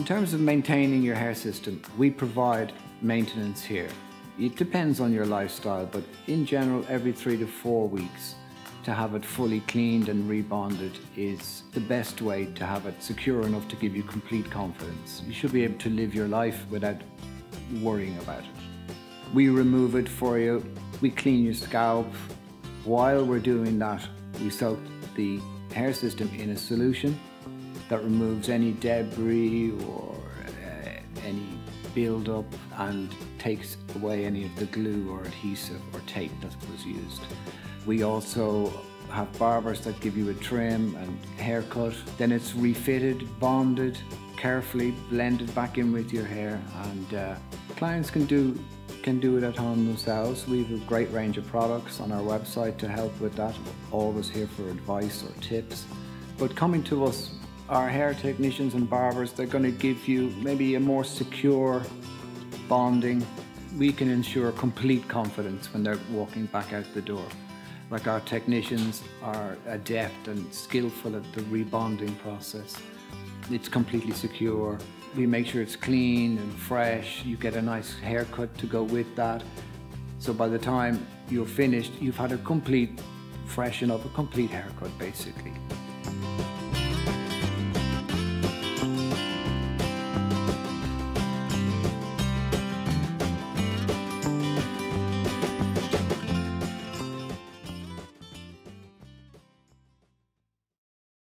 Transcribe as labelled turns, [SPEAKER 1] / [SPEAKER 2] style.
[SPEAKER 1] In terms of maintaining your hair system, we provide maintenance here. It depends on your lifestyle, but in general, every 3 to 4 weeks, to have it fully cleaned and rebonded is the best way to have it secure enough to give you complete confidence. You should be able to live your life without worrying about it. We remove it for you, we clean your scalp. While we're doing that, we soak the hair system in a solution that removes any debris or any build-up and takes away any of the glue or adhesive or tape that was used. We also have barbers that give you a trim and haircut. Then it's refitted, bonded, carefully blended back in with your hair, and clients can do it at home themselves. We have a great range of products on our website to help with that. We're always here for advice or tips. But coming to us, our hair technicians and barbers, they're going to give you maybe a more secure bonding. We can ensure complete confidence when they're walking back out the door. Like, our technicians are adept and skillful at the rebonding process. It's completely secure. We make sure it's clean and fresh. You get a nice haircut to go with that. So by the time you're finished, you've had a complete freshen up, a complete haircut basically.